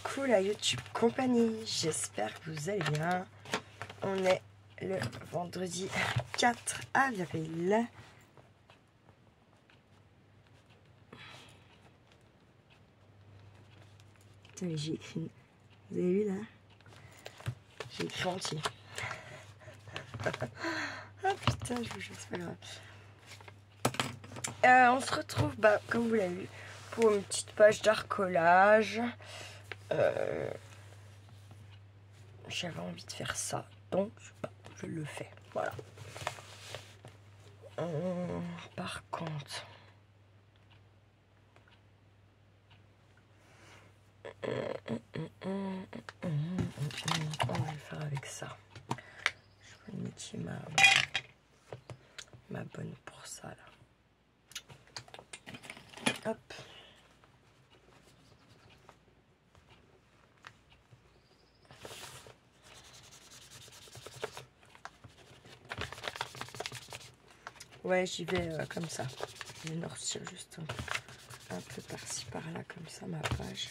Coucou la YouTube compagnie, j'espère que vous allez bien. On est le vendredi 4 avril. Putain, j'ai écrit, vous avez vu là? J'ai écrit entier. Ah putain, je vous jure, c'est pas grave. On se retrouve, comme vous l'avez vu, pour une petite page d'arcolage. J'avais envie de faire ça, donc je le fais. Voilà. Par contre, on va le faire avec ça. Je vais mettre ma bonne pour ça là. Hop. Ouais, j'y vais comme ça. Je vais noircir juste un peu par-ci par-là, comme ça, ma page.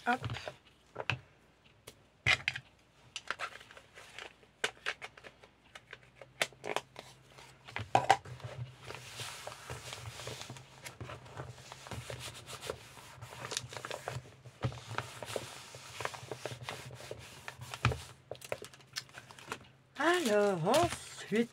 Hop. Alors, ensuite,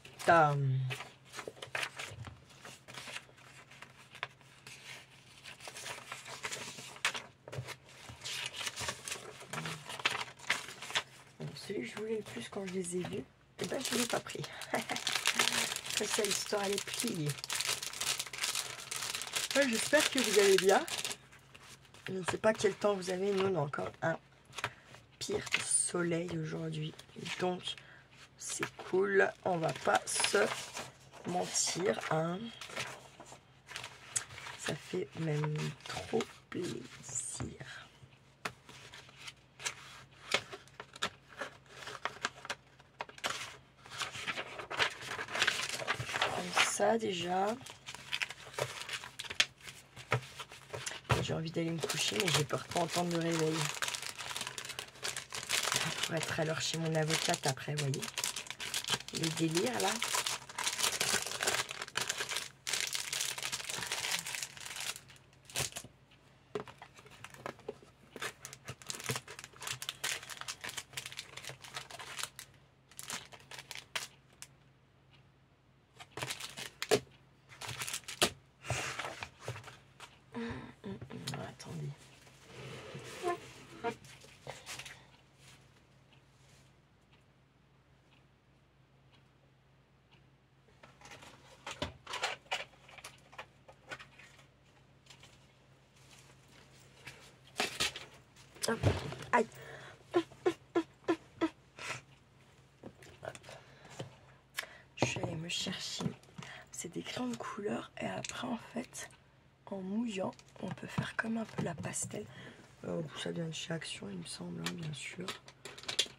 celui que je voulais le plus quand je les ai vus, et ben je ne l'ai pas pris. Comme ça, l'histoire elle est pliée. Ouais, j'espère que vous allez bien. Je ne sais pas quel temps vous avez, nous on a encore un pire soleil aujourd'hui. Donc c'est cool, on va pas se mentir, hein. Ça fait même trop plaisir. Comme ça déjà. J'ai envie d'aller me coucher, mais j'ai peur de pas entendre le réveil. Pour être à l'heure chez mon avocate après, vous voyez. Les délires là. Attendez. Hop. Aïe. Je suis allée me chercher. C'est des crayons de couleur et après en fait, en mouillant, on peut faire comme un peu la pastel. Ça vient de chez Action, il me semble, hein, bien sûr.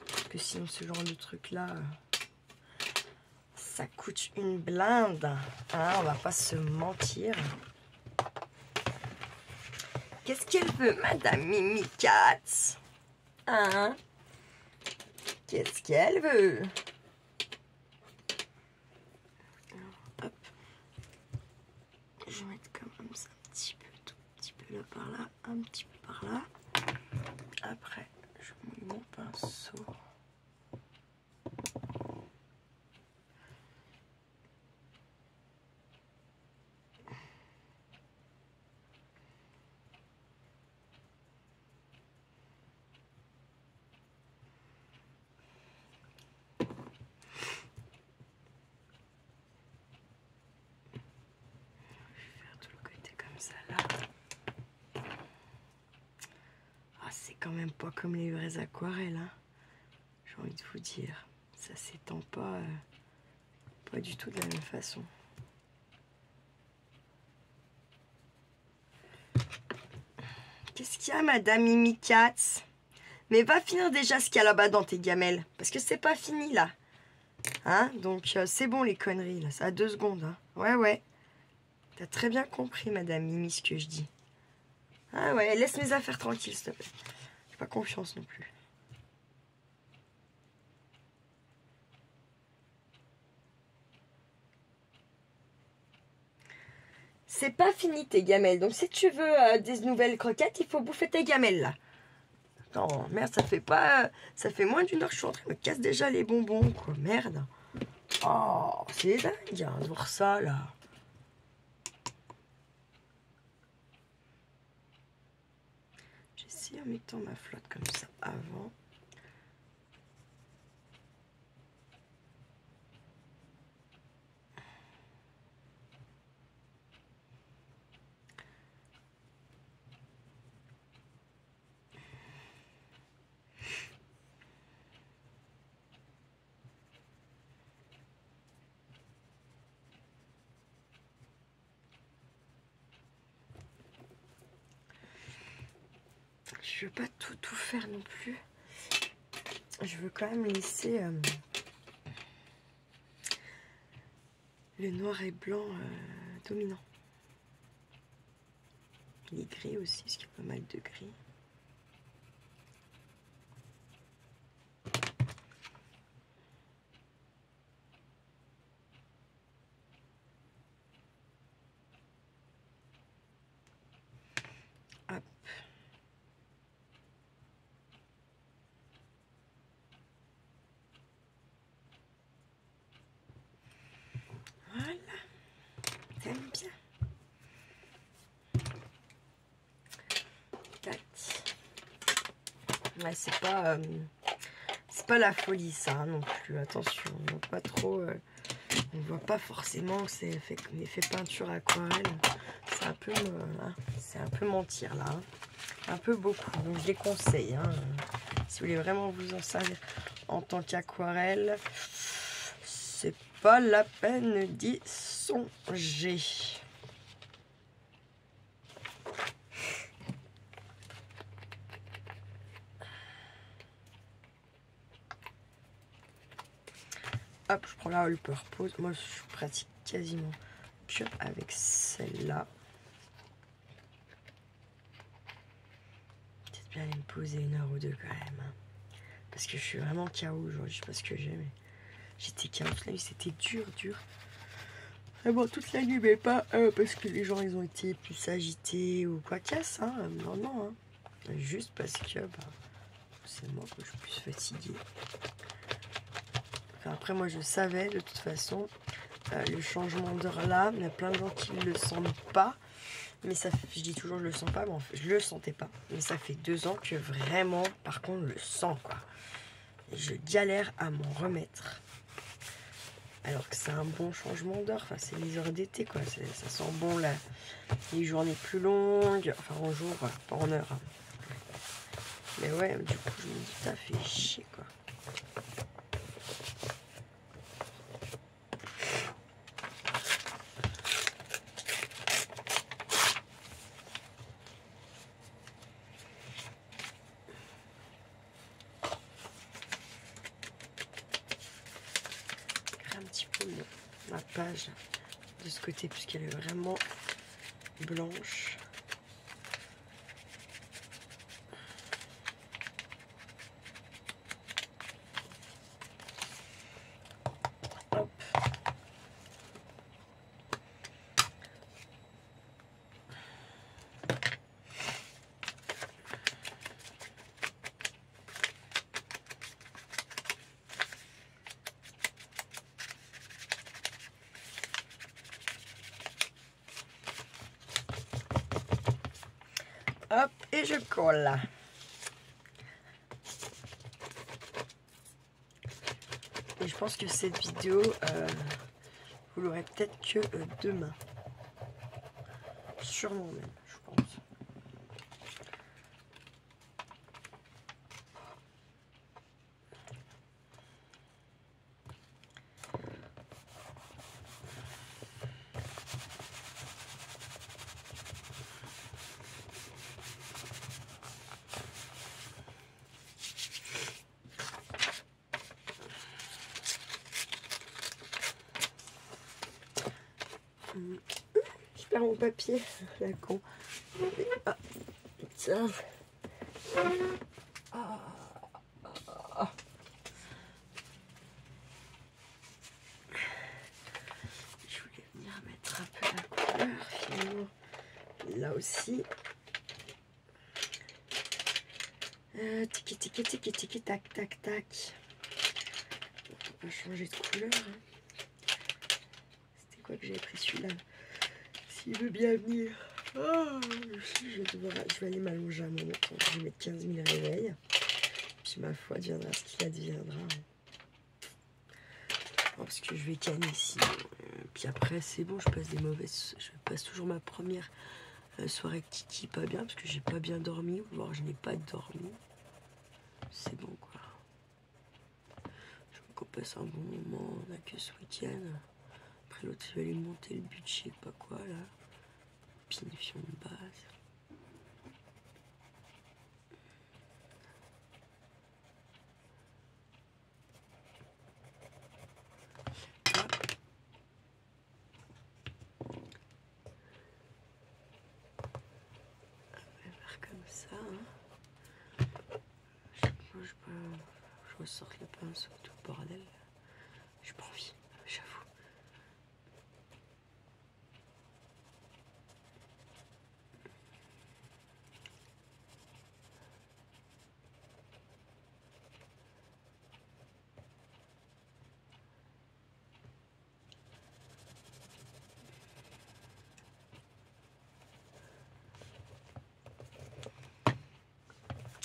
Parce que sinon, ce genre de truc-là, ça coûte une blinde. Hein, on va pas se mentir. Qu'est-ce qu'elle veut, Madame Mimi Katz? Hein? Qu'est-ce qu'elle veut? Hop. Je vais mettre comme ça un petit peu, tout petit peu là par là, un petit peu par là. Après, je mouille mon pinceau. C'est quand même pas comme les vraies aquarelles, hein. J'ai envie de vous dire, ça s'étend pas pas du tout de la même façon. Qu'est-ce qu'il y a, Madame Mimi Katz? Mais va finir déjà ce qu'il y a là-bas dans tes gamelles. Parce que c'est pas fini, là. Hein? Donc, c'est bon, les conneries, là. Ça a 2 secondes, hein. Ouais, ouais. T'as très bien compris, Madame Mimi, ce que je dis. Ah ouais, laisse mes affaires tranquilles, s'il te plaît. J'ai pas confiance non plus. C'est pas fini, tes gamelles. Donc, si tu veux des nouvelles croquettes, il faut bouffer tes gamelles, là. Attends, merde, ça fait pas... Ça fait moins d'1 heure que je suis en train de me casse déjà les bonbons, quoi. Merde. Oh, c'est dingue, hein, de voir ça, là. J'essaie en mettant ma flotte comme ça avant. Je veux pas tout faire non plus. Je veux quand même laisser le noir et blanc dominant. Les gris aussi, parce qu'il y a pas mal de gris. Hop. Voilà. T'aimes bien. Tac. Ouais, c'est pas la folie, ça, hein, non plus. Attention, on voit pas trop... on voit pas forcément que c'est fait comme effet peinture aquarelle. C'est un peu mentir, là. Hein. Un peu beaucoup. Donc, je les conseille. Hein. Si vous voulez vraiment vous en servir en tant qu'aquarelle, c'est pas la peine d'y songer. Hop, je prends la All Purpose. Moi, je pratique quasiment que avec celle-là. Peut-être bien aller me poser 1 heure ou 2 quand même. Hein. Parce que je suis vraiment KO aujourd'hui. Je sais pas ce que j'ai, mais j'étais KO toute la nuit. C'était dur. Vraiment toute la nuit, mais pas parce que les gens ils ont été plus agités ou quoi casse. Hein. Non. Hein. Juste parce que c'est moi que je suis plus fatiguée. Enfin, après, moi, je savais de toute façon le changement d'heure là. Il y a plein de gens qui ne le sentent pas. Mais ça, je dis toujours je le sens pas, mais en fait, je le sentais pas. Mais ça fait 2 ans que vraiment, par contre, je le sens, quoi. Et je galère à m'en remettre. Alors que c'est un bon changement d'heure. Enfin, c'est les heures d'été, quoi. Ça sent bon, là. Les journées plus longues. Enfin, en jour, pas en heure. Hein. Mais ouais, du coup, je me dis, ça fait chier, quoi. Ma page de ce côté puisqu'elle est vraiment blanche. Hop. Hop, et je colle. Et je pense que cette vidéo, vous l'aurez peut-être que demain. Sûrement même, je pense. Je perds mon papier, la con. Ah, tiens. Ah. Je voulais venir mettre un peu la couleur, finalement. Là aussi. Tiki tiki tiki tiki tac tac tac. On va changer de couleur. Hein. C'était quoi que j'avais pris celui-là? S'il veut bien venir. Oh, je vais aller m'allonger à mon temps. Je vais mettre 15 000 réveils. Puis ma foi deviendra ce qu'il adviendra. Oh, parce que je vais canner ici. Puis après c'est bon, je passe toujours ma première soirée avec Kiki pas bien parce que j'ai pas bien dormi, ou voire je n'ai pas dormi. C'est bon quoi. Je veux qu'on passe un bon moment, on a que ce week-end. Après l'autre il va lui monter le budget, je sais pas quoi là. Pinifion de base. Je ressorte le pinceau, tout le bordel. J'ai pas envie, j'avoue.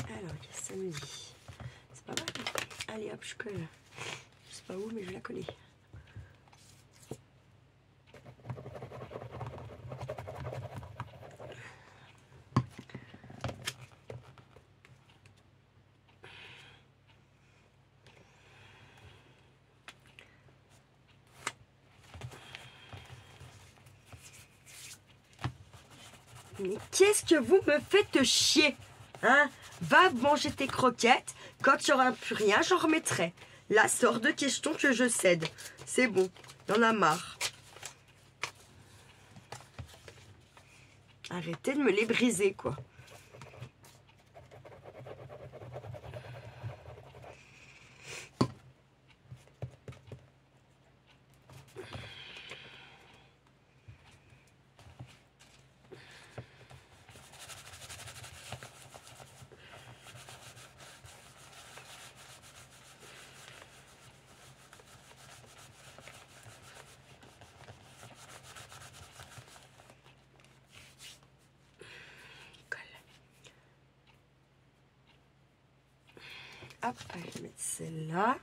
Alors, qu'est-ce que ça me dit? C'est pas mal. Allez hop, je colle. Je sais pas où, mais je vais la coller. Mais qu'est-ce que vous me faites chier, hein? Va manger tes croquettes. Quand il n'y aura plus rien, j'en remettrai. Là, sort de question que je cède. C'est bon, il y en a marre. Arrêtez de me les briser, quoi. Hop, je vais mettre celle-là.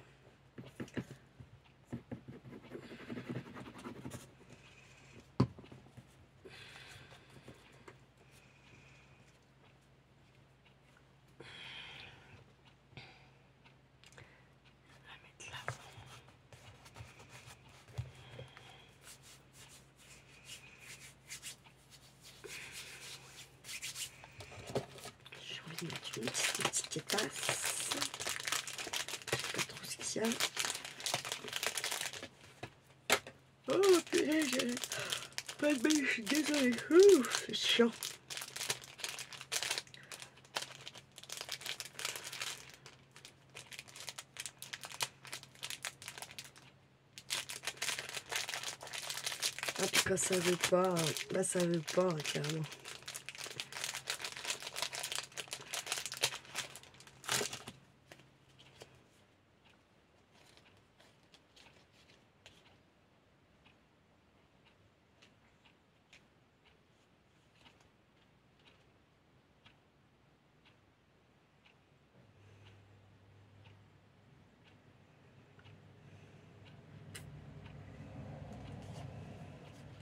J'ai envie de mettre une petite étiquetasse. Je sais pas trop ce qu'il y a. Oh purée, j'ai pas de bain, je suis désolée. C'est chiant. Ah, puis quand ça veut pas, là ça veut pas, carrément.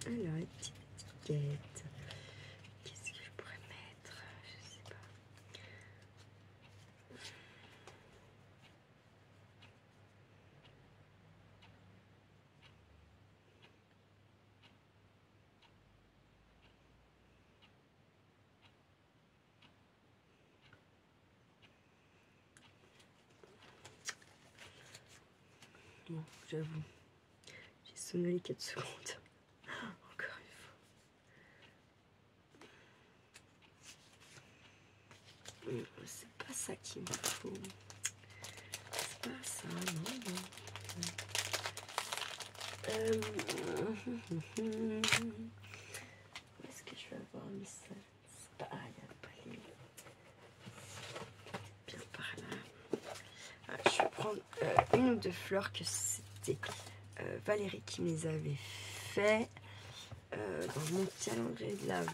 Alors, une petite étiquette. Qu'est-ce que je pourrais mettre? Je sais pas. Bon, j'avoue, j'ai sonné les 4 secondes. Encore ça qu'il me faut. C'est pas ça, non, non. Où est-ce que je vais avoir mis ça? Ah, il n'y a pas les... Bien par là. Ah, je vais prendre une ou deux fleurs que c'était Valérie qui me les avait fait dans mon calendrier de l'Avent.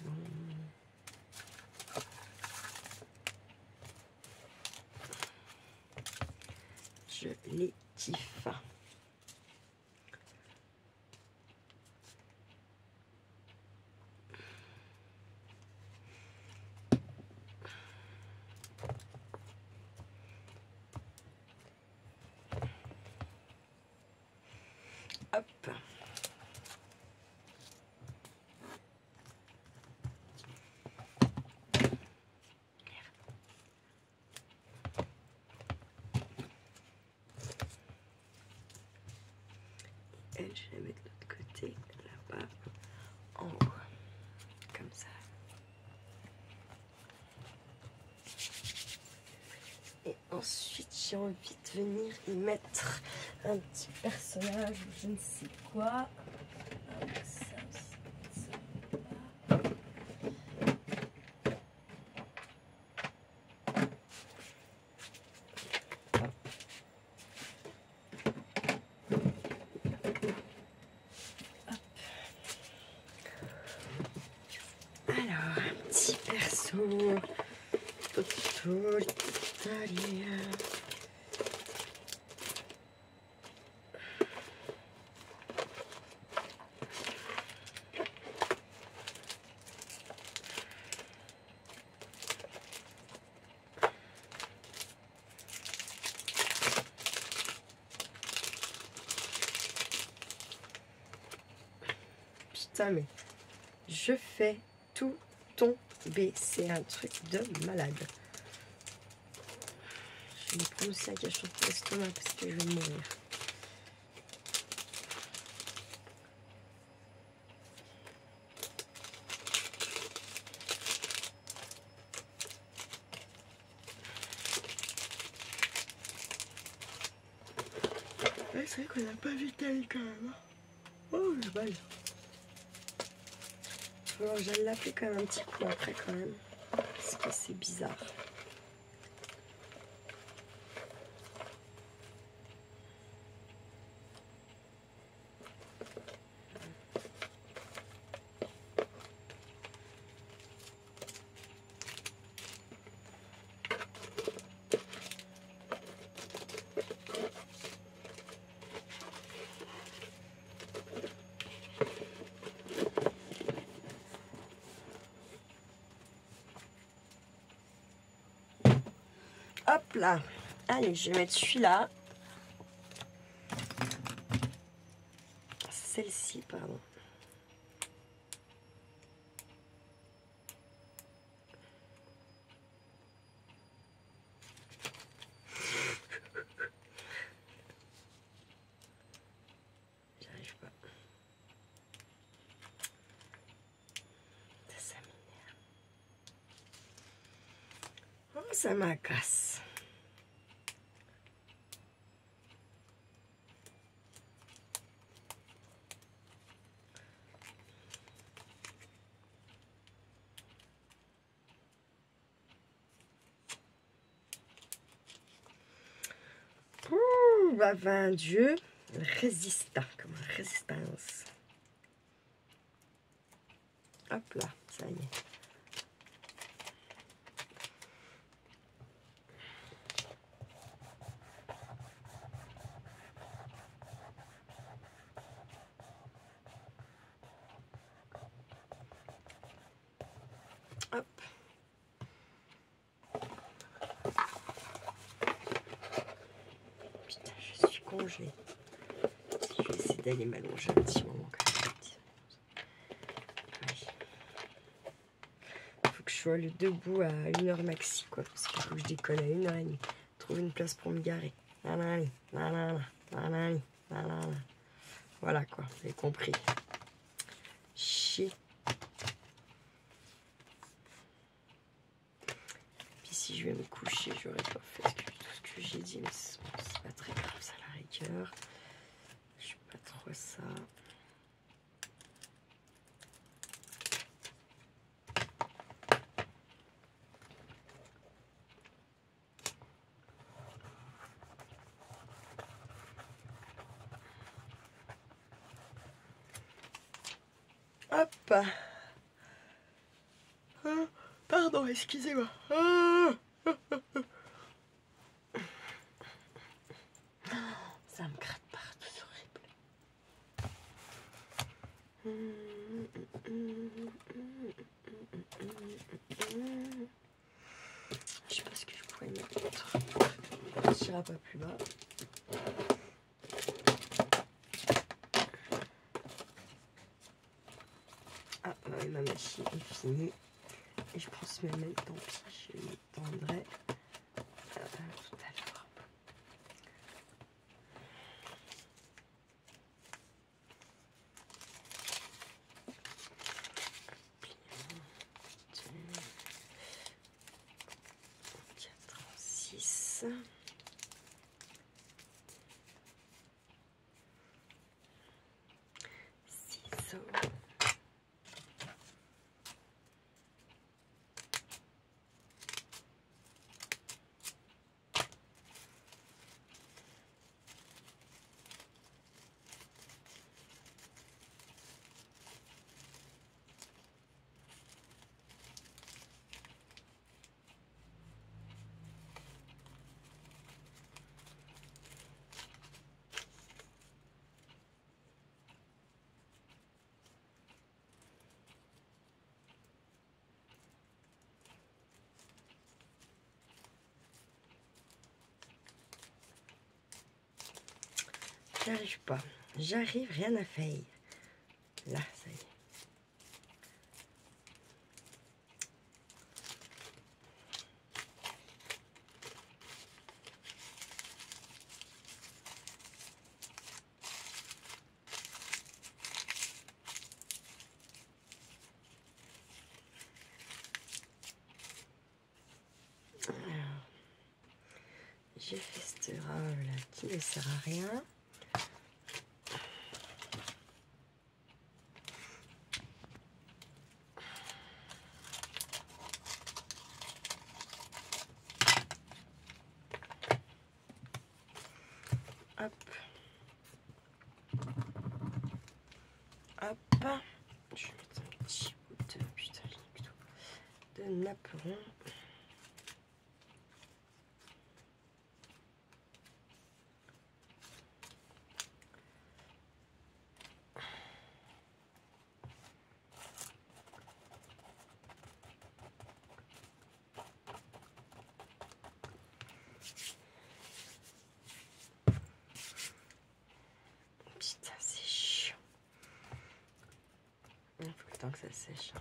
Je les kiffe. Hop. Elle, je vais la mettre de l'autre côté, là-bas, en haut, comme ça. Et ensuite, j'ai envie de venir y mettre un petit personnage, je ne sais quoi. Alors, un petit perso. Putain, mais je fais tout tomber. C'est un truc de malade. Je vais prendre aussi un cachot pour l'estomac parce que je vais mourir. Ouais, c'est vrai qu'on n'a pas vu tel quand même. Oh, le balle. Alors, je l'ai fait quand même un petit coup après quand même. Parce que c'est bizarre. Hop là. Allez, je vais mettre celui-là. Celle-ci, pardon. J'arrive pas. Ça m'énerve. Oh, ça m'agace. Ouh, bah, ben Dieu, résistant, comme résistance. Hop là, ça y est. Hop. Putain, je suis congelée. Je vais essayer d'aller m'allonger un petit moment quand même. Faut que je sois le debout à 1h maxi, quoi. Parce qu'il faut que je décolle à 1h30. Trouver une place pour me garer. Voilà, quoi. Vous avez compris. Chier. Puis si je vais me coucher, j'aurais pas fait tout ce que j'ai dit, mais c'est pas très grave, ça à la rigueur. Je suis pas trop ça. Hop. Pardon, excusez-moi. Ça me gratte partout, c'est horrible. Je sais pas ce que je pourrais mettre d'autre. On n'ira pas plus bas. Ah, ouais, ma machine est finie. Et je pense même, tant pis, je l'étendrai tout à l'heure. Ciseaux. J'arrive pas. J'arrive, rien à faire. Là, ça y est. J'ai fait ce là qui ne sert à rien. Hop. Hop. Je vais mettre un petit bout de de napperon. Putain, c'est chiant. Il faut le temps que ça sèche.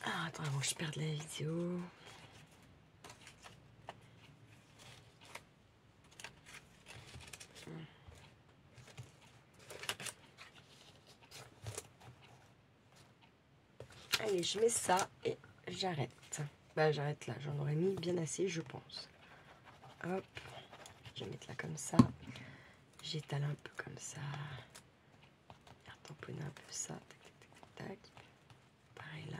Ah, attends, avant que je perde la vidéo. Allez, je mets ça et j'arrête. Bah, j'arrête là, j'en aurais mis bien assez, je pense. Hop, je vais mettre là comme ça. J'étale un peu comme ça. Tamponner un peu ça. Tac, tac, tac, tac. Pareil là.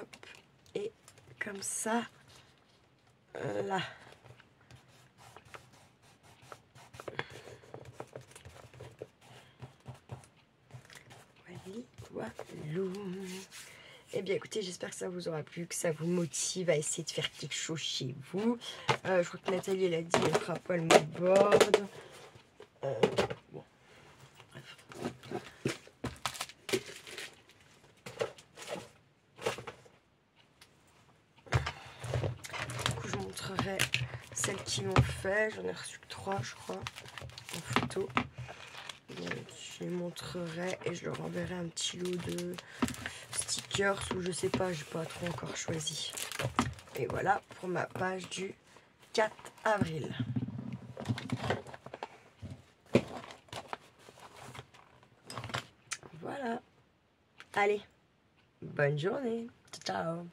Hop, et comme ça, là. Voilà. Eh bien écoutez, j'espère que ça vous aura plu, que ça vous motive à essayer de faire quelque chose chez vous. Je crois que Nathalie, elle a dit, elle fera pas le moodboard. Bon, bref. Du coup, je montrerai celles qui l'ont fait. J'en ai reçu que 3. 3 je crois en photo. Donc je les montrerai et je leur enverrai un petit lot de stickers ou je sais pas, j'ai pas trop encore choisi. Et voilà pour ma page du 4 avril. Voilà. Allez, bonne journée. Ciao.